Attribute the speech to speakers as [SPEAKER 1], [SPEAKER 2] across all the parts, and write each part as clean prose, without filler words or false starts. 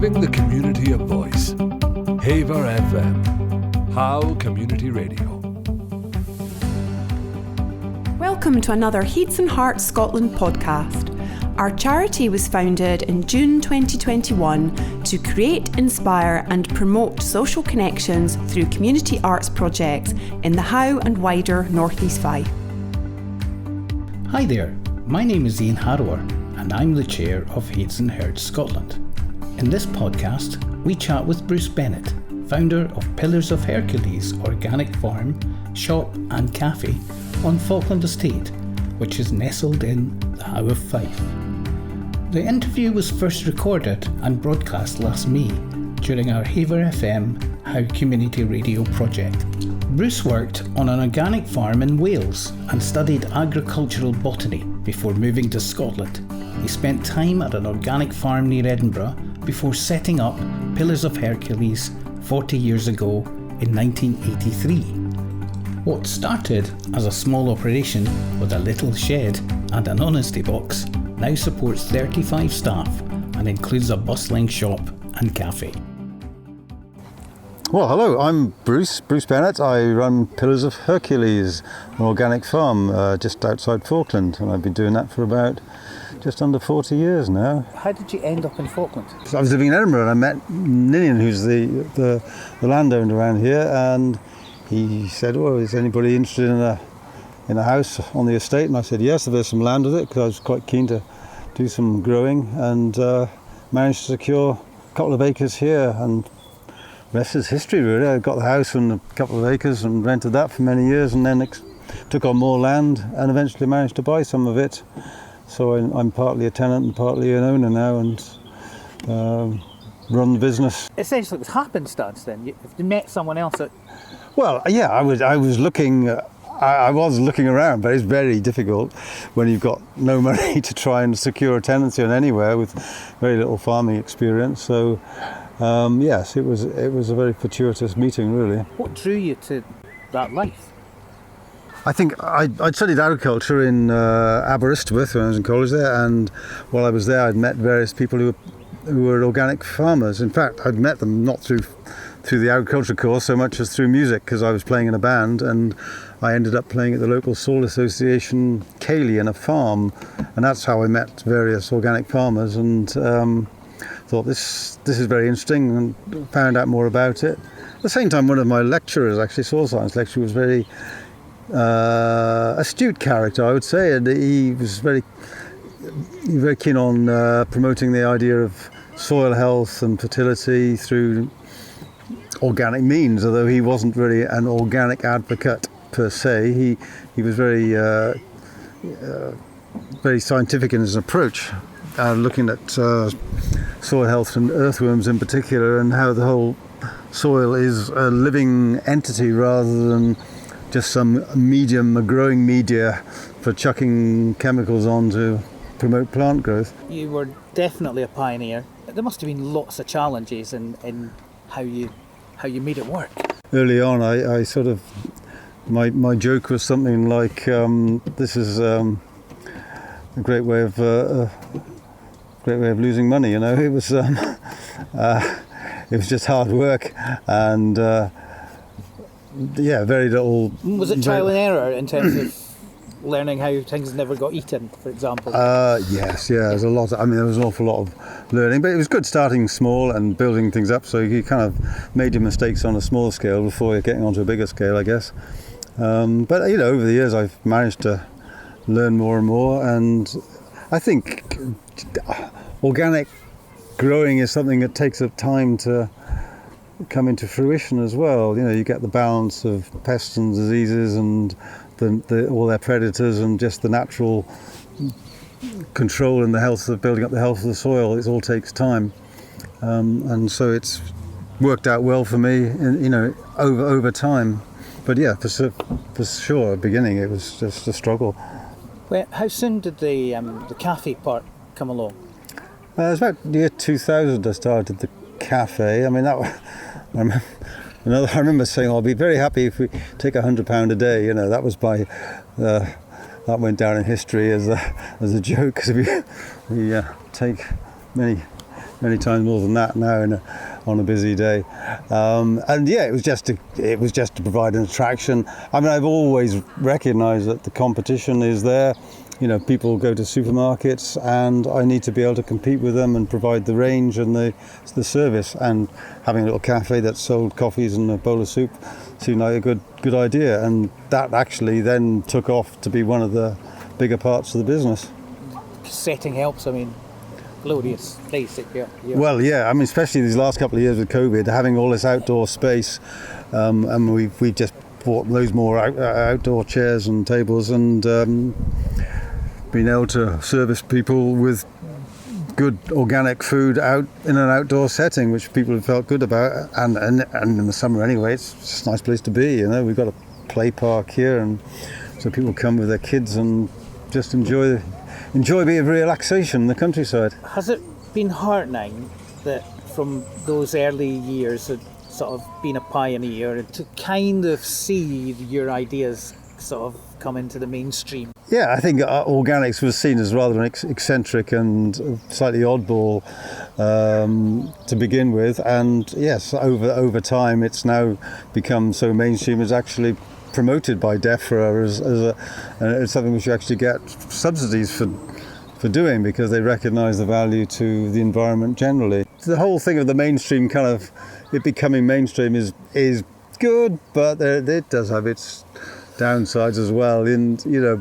[SPEAKER 1] Giving the community a voice. Haiver FM, Howe Community Radio.
[SPEAKER 2] Welcome to another Heids and Herts Scotland podcast. Our charity was founded in June 2021 to create, inspire and promote social connections through community arts projects in the Howe and wider North East Fife.
[SPEAKER 3] Hi there, my name is Ian Harrower and I'm the chair of Heids and Herts Scotland. In this podcast, we chat with Bruce Bennett, founder of Pillars of Hercules organic farm, shop and cafe on Falkland Estate, which is nestled in the Howe of Fife. The interview was first recorded and broadcast last May during our Haiver FM Howe Community Radio project. Bruce worked on an organic farm in Wales and studied agricultural botany before moving to Scotland. He spent time at an organic farm near Edinburgh before setting up Pillars of Hercules 40 years ago in 1983. What started as a small operation with a little shed and an honesty box now supports 35 staff and includes a bustling shop and cafe.
[SPEAKER 4] Well, hello, I'm Bruce Bennett. I run Pillars of Hercules, an organic farm just outside Falkland, and I've been doing that for about just under 40 years now.
[SPEAKER 3] How did you end up in Falkland?
[SPEAKER 4] So I was living in Edinburgh and I met Ninian, who's the landowner around here, and he said, "Oh, is anybody interested in a house on the estate?" And I said yes, if there's some land with it, because I was quite keen to do some growing, and managed to secure a couple of acres here, and the rest is history really. I got the house and a couple of acres and rented that for many years, and then took on more land and eventually managed to buy some of it. So I'm partly a tenant and partly an owner now, and run the business.
[SPEAKER 3] Essentially it was happenstance then. You met someone else that...
[SPEAKER 4] Well, yeah, I was looking around, but it's very difficult when you've got no money to try and secure a tenancy on anywhere with very little farming experience. So yes, it was a very fortuitous meeting, really.
[SPEAKER 3] What drew you to that life?
[SPEAKER 4] I think I'd studied agriculture in Aberystwyth when I was in college there, and while I was there I'd met various people who were organic farmers. In fact, I'd met them not through the agriculture course so much as through music, because I was playing in a band and I ended up playing at the local soil association Cayley in a farm, and that's how I met various organic farmers, and thought this is very interesting, and found out more about it. At the same time, one of my lecturers, actually soil science lecturer, was very astute character, I would say, and he was very keen on promoting the idea of soil health and fertility through organic means, although he wasn't really an organic advocate per se. He was very scientific in his approach, looking at soil health and earthworms in particular, and how the whole soil is a living entity rather than just some a growing media for chucking chemicals on to promote plant growth.
[SPEAKER 3] You were definitely a pioneer. There must have been lots of challenges in how you made it work. Early
[SPEAKER 4] on, I sort of, my joke was something like, this is a great way of losing money. You know, it was just hard work, and very little. Was it trial and error in terms of learning how things never got eaten, for example? Yes, there's a lot. There was an awful lot of learning, but it was good starting small and building things up, so you kind of made your mistakes on a small scale before you're getting onto a bigger scale, I guess. But over the years I've managed to learn more and more, and I think organic growing is something that takes up time to come into fruition as well. You get the balance of pests and diseases and all their predators, and just the natural control and building up the health of the soil. It all takes time, and so it's worked out well for me over time. But yeah, for sure, at the beginning it was just a struggle.
[SPEAKER 3] Well, how soon did the cafe part come along?
[SPEAKER 4] It was about the year 2000 I started the cafe. I remember saying, I'll be very happy if we take £100 a day. That was that went down in history as a joke, because we take many many times more than that now on a busy day. And yeah, it was just to provide an attraction. I mean, I've always recognised that the competition is there. You know, people go to supermarkets, and I need to be able to compete with them and provide the range and the service. And having a little cafe that sold coffees and a bowl of soup seemed like a good idea. And that actually then took off to be one of the bigger parts of the business.
[SPEAKER 5] Setting helps. I mean, glorious place. Yeah.
[SPEAKER 4] Well, yeah. I mean, especially these last couple of years with COVID, having all this outdoor space, and we've just bought loads more outdoor chairs and tables, and being able to service people with good organic food out in an outdoor setting, which people have felt good about, and in the summer anyway, it's just a nice place to be. You know, we've got a play park here, and so people come with their kids and just enjoy a bit of relaxation in the countryside.
[SPEAKER 5] Has it been heartening that from those early years of sort of being a pioneer to kind of see your ideas sort of come into the mainstream?
[SPEAKER 4] Yeah, I think organics was seen as rather an eccentric and slightly oddball to begin with, and yes, over time it's now become so mainstream. It's actually promoted by DEFRA as something which you actually get subsidies for doing, because they recognise the value to the environment generally. The whole thing of the mainstream, kind of it becoming mainstream, is good, but it does have its downsides as well. And you know,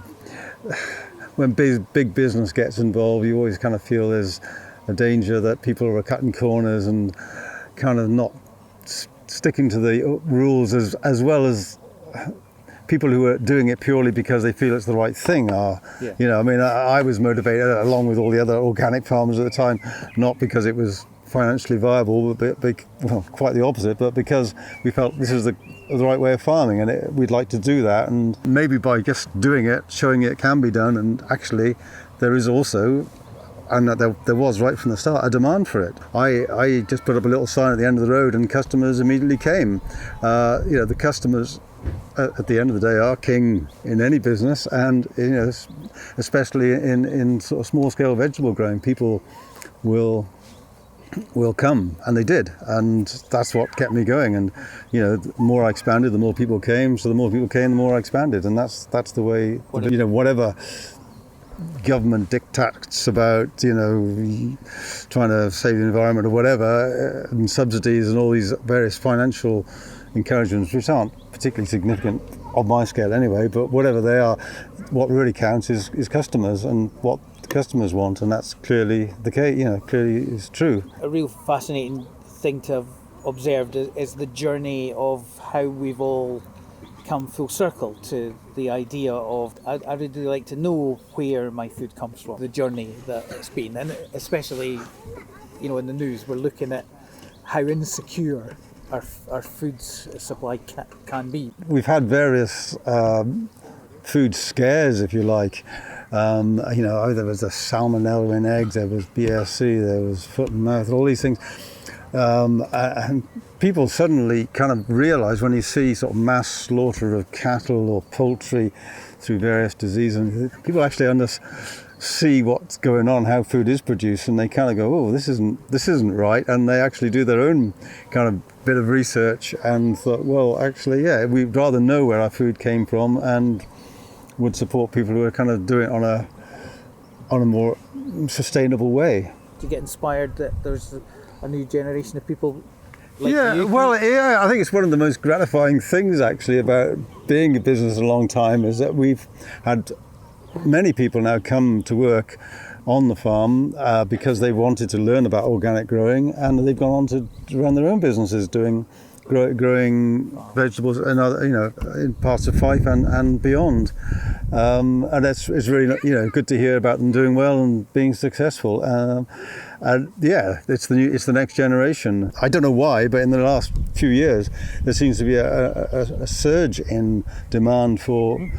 [SPEAKER 4] when big business gets involved, you always kind of feel there's a danger that people are cutting corners and kind of not sticking to the rules as well as people who are doing it purely because they feel it's the right thing are.
[SPEAKER 5] Yeah.
[SPEAKER 4] You know, I mean, I was motivated along with all the other organic farmers at the time, not because it was financially viable, but well, quite the opposite, but because we felt this is the right way of farming, and we'd like to do that, and maybe by just doing it, showing it can be done. And actually there is also, and there was right from the start, a demand for it. I just put up a little sign at the end of the road, and customers immediately came. You know, the customers at the end of the day are king in any business, and you know, especially in sort of small scale vegetable growing, people will come, and they did, and that's what kept me going. And you know, the more I expanded, the more people came, so the more people came, the more I expanded, and that's the way. You know, whatever government dictates about, you know, trying to save the environment or whatever, and subsidies and all these various financial encouragements, which aren't particularly significant on my scale anyway, but whatever they are, what really counts is customers and what the customers want, and that's clearly the case. You know, clearly is true.
[SPEAKER 5] A real fascinating thing to have observed is the journey of how we've all come full circle to the idea of, I'd really like to know where my food comes from, the journey that it's been, and especially, you know, in the news we're looking at how insecure our food supply can be.
[SPEAKER 4] We've had various food scares, if you like. You know, there was a salmonella in eggs, there was BSE, there was foot and mouth, all these things. And people suddenly kind of realise, when you see sort of mass slaughter of cattle or poultry through various diseases, people actually see what's going on, how food is produced, and they kind of go, oh, this isn't right, and they actually do their own kind of bit of research and thought, well, actually, yeah, we'd rather know where our food came from, and would support people who are kind of doing it on a more sustainable way.
[SPEAKER 5] Do you get inspired that there's a new generation of people like
[SPEAKER 4] yeah,
[SPEAKER 5] you?
[SPEAKER 4] Well, yeah, I think it's one of the most gratifying things actually about being in business a long time, is that we've had many people now come to work on the farm because they wanted to learn about organic growing, and they've gone on to run their own businesses growing vegetables and other, you know, in parts of Fife and beyond. And it's really, you know, good to hear about them doing well and being successful. And yeah, it's the next generation. I don't know why, but in the last few years there seems to be a surge in demand for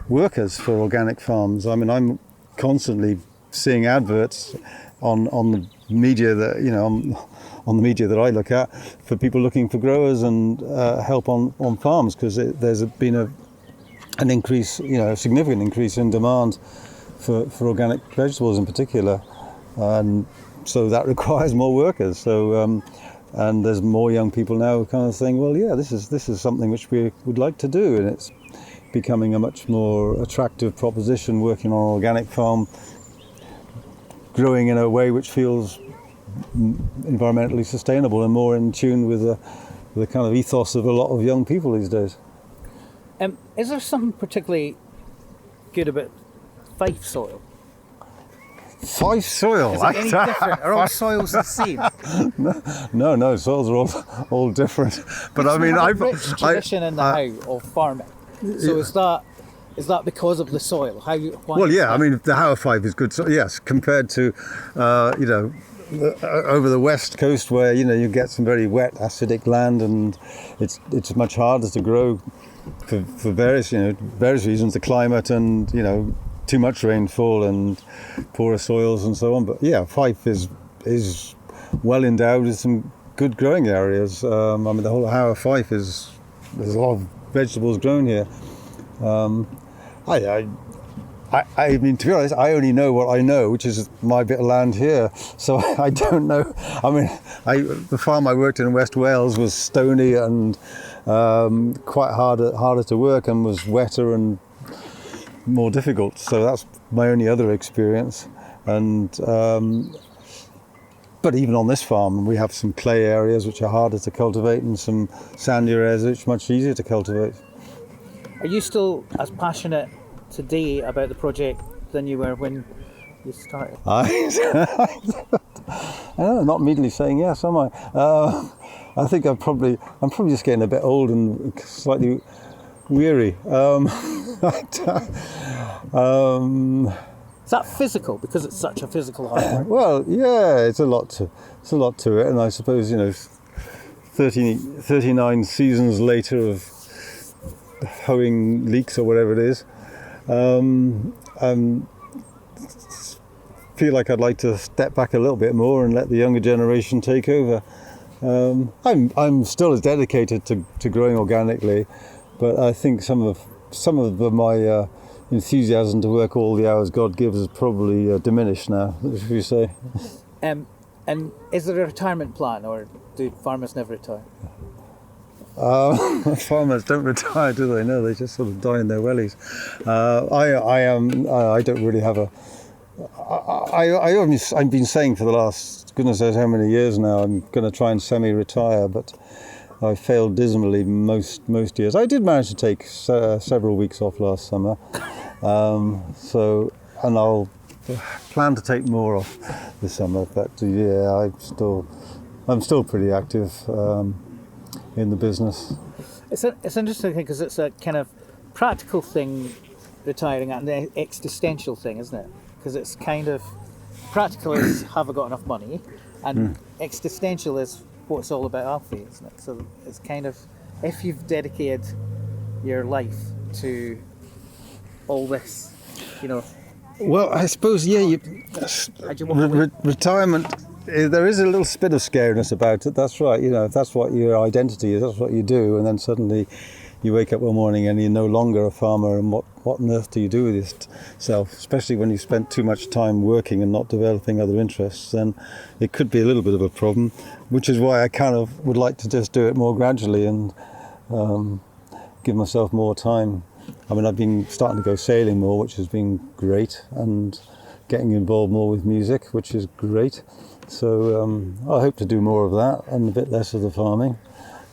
[SPEAKER 4] workers for organic farms. I mean, I'm constantly seeing adverts on the media that, you know, on the media that I look at, for people looking for growers and help on farms, because there's been an increase, you know, a significant increase in demand for organic vegetables in particular. And so that requires more workers. So and there's more young people now kind of saying, well, yeah, this is something which we would like to do, and it's becoming a much more attractive proposition, working on an organic farm, growing in a way which feels environmentally sustainable and more in tune with the kind of ethos of a lot of young people these days.
[SPEAKER 5] Is there something particularly good about Fife soil?
[SPEAKER 4] Fife soil?
[SPEAKER 5] Is it any different? Are all soils the same?
[SPEAKER 4] No, soils are all different. But I mean,
[SPEAKER 5] I've rich tradition in the Howe of farming. So is that because of the soil?
[SPEAKER 4] Well, yeah. I mean, the Howe of Fife is good. So, yes, compared to over the west coast, where you get some very wet, acidic land, and it's much harder to grow for various reasons, the climate and too much rainfall and poorer soils and so on. But yeah, Fife is well endowed with some good growing areas. I mean, the whole Howe of Fife there's a lot of vegetables grown here. I mean, to be honest, I only know what I know, which is my bit of land here. So I don't know. I mean, the farm I worked in West Wales was stony and quite harder to work, and was wetter and more difficult. So that's my only other experience. And but even on this farm, we have some clay areas which are harder to cultivate, and some sandier areas which are much easier to cultivate.
[SPEAKER 5] Are you still as passionate today about the project than you were when you started?
[SPEAKER 4] I don't know, not immediately saying yes, am I? I think I'm probably just getting a bit old and slightly weary.
[SPEAKER 5] Is that physical, because it's such a physical hard work?
[SPEAKER 4] Well, yeah, it's a lot to it, and I suppose 39 seasons later of hoeing leeks or whatever it is, feel like I'd like to step back a little bit more and let the younger generation take over. I'm still as dedicated to growing organically, but I think some of my enthusiasm to work all the hours God gives is probably diminished now, if you say.
[SPEAKER 5] And is there a retirement plan, or do farmers never retire?
[SPEAKER 4] Farmers don't retire, do they? No, they just sort of die in their wellies. I don't really have a. I've been saying for the last goodness knows how many years now I'm going to try and semi-retire, but I failed dismally most years. I did manage to take several weeks off last summer, and I'll plan to take more off this summer. But yeah, I'm still pretty active in the business.
[SPEAKER 5] It's interesting because it's a kind of practical thing, retiring, and the existential thing, isn't it? Because it's kind of practical is have I got enough money, and existential is what it's all about after, isn't it? So it's kind of, if you've dedicated your life to all this,
[SPEAKER 4] Well, I suppose, yeah, retirement, there is a little spit of scariness about it, that's right. If that's what your identity is, that's what you do, and then suddenly you wake up one morning and you're no longer a farmer, and what on earth do you do with yourself? Especially when you've spent too much time working and not developing other interests, then it could be a little bit of a problem, which is why I kind of would like to just do it more gradually and give myself more time. I mean, I've been starting to go sailing more, which has been great, and getting involved more with music, which is great. So I hope to do more of that and a bit less of the farming,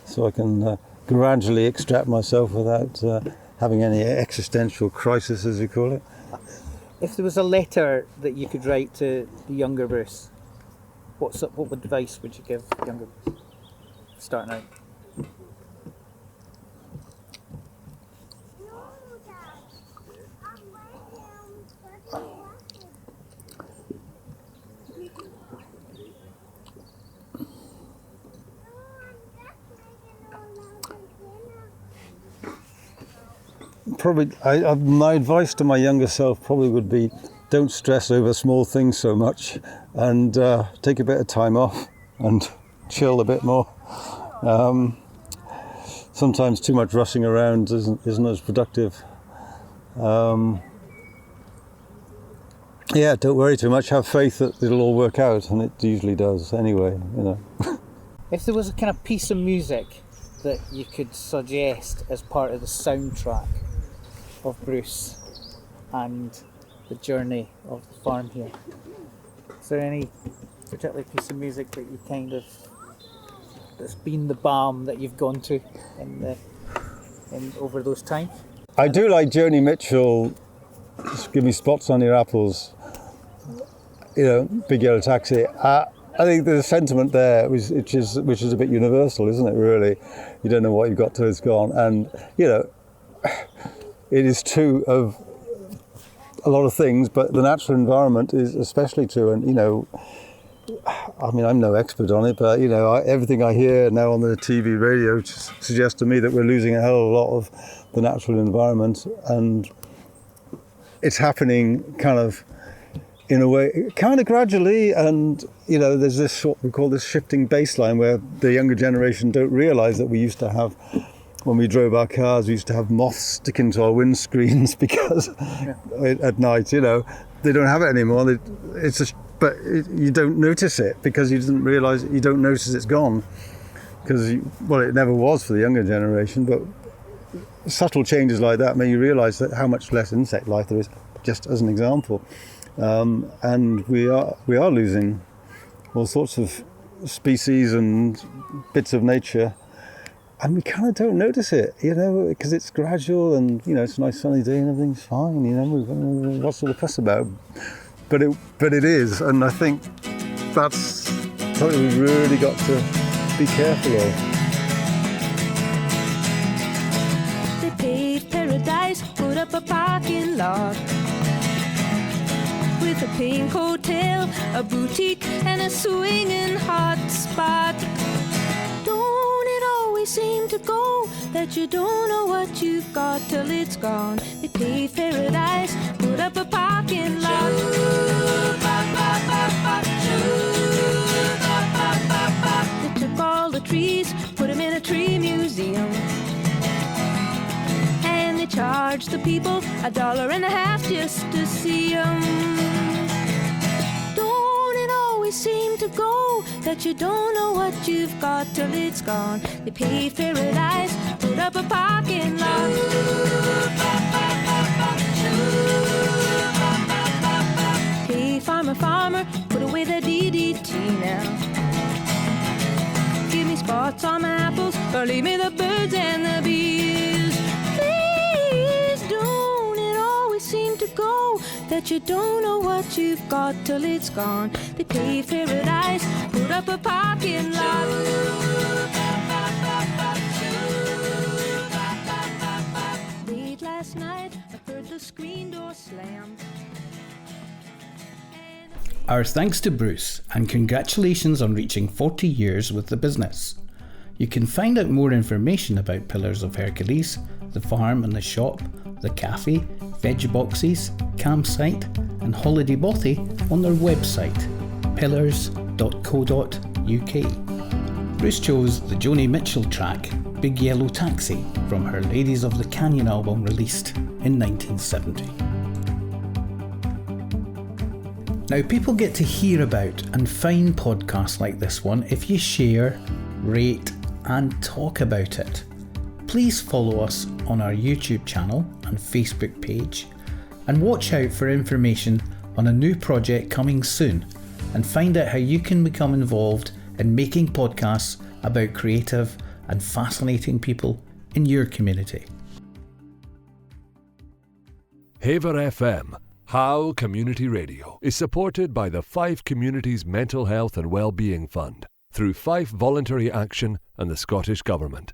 [SPEAKER 4] so I can gradually extract myself without having any existential crisis, as you call it.
[SPEAKER 5] If there was a letter that you could write to the younger Bruce, what advice would you give younger Bruce starting out?
[SPEAKER 4] Probably, my advice to my younger self probably would be, don't stress over small things so much, and take a bit of time off and chill a bit more. Sometimes too much rushing around isn't as productive. Yeah, don't worry too much. Have faith that it'll all work out, and it usually does anyway, you know.
[SPEAKER 5] If there was a kind of piece of music that you could suggest as part of the soundtrack of Bruce and the journey of the farm here, is there any particular piece of music that you that's been the balm that you've gone to in over those times?
[SPEAKER 4] I do like Joni Mitchell, Just Give Me Spots on Your Apples, you know, Big Yellow Taxi. I think there's a sentiment there which is a bit universal, isn't it, really? You don't know what you've got till it's gone. And, you know, it is true of a lot of things, but the natural environment is especially true. And, you know, I mean, I'm no expert on it, but, you know, everything I hear now on the TV, radio suggests to me that we're losing a hell of a lot of the natural environment. And it's happening kind of, in a way, kind of gradually, and, you know, there's this, what we call this shifting baseline, where the younger generation don't realise that we used to have, when we drove our cars, we used to have moths sticking to our windscreens because at night, you know, they don't have it anymore. You don't notice it because you don't notice it's gone. Because, it never was for the younger generation, but subtle changes like that make you realise that how much less insect life there is, just as an example. And we are losing all sorts of species and bits of nature, and we kind of don't notice it, you know, because it's gradual, and, you know, it's a nice sunny day and everything's fine, you know, what's all the fuss about? But it is, and I think that's something we've really got to be careful of.
[SPEAKER 6] They paved paradise, put up a parking lot with a pink hotel, a boutique, and a swinging hot spot. Don't it always seem to go that you don't know what you've got till it's gone? They paved paradise, put up a parking lot. They took all the trees, put them in a tree museum, and they charged the people $1.50 just to see them. Don't it always seem to go that you don't know what you've got till it's gone? They paved paradise, put up a parking lot. Hey, farmer, put away the DDT now. Give me spots on my apples, or leave me the birds and the bees. Please, don't it always seem to go that you don't know what you've got till it's gone? They paved paradise, put up a parking lot. Late last night, I heard the screen door slam.
[SPEAKER 3] Our thanks to Bruce, and congratulations on reaching 40 years with the business. You can find out more information about Pillars of Hercules, the farm and the shop, the cafe, veg boxes, campsite and holiday bothy on their website, pillars.co.uk. Bruce chose the Joni Mitchell track Big Yellow Taxi from her Ladies of the Canyon album released in 1970. Now, people get to hear about and find podcasts like this one if you share, rate and talk about it. Please follow us on our YouTube channel and Facebook page, and watch out for information on a new project coming soon, and find out how you can become involved in making podcasts about creative and fascinating people in your community.
[SPEAKER 1] Haiver FM, Howe Community Radio, is supported by the Fife Communities Mental Health and Wellbeing Fund through Fife Voluntary Action and the Scottish Government.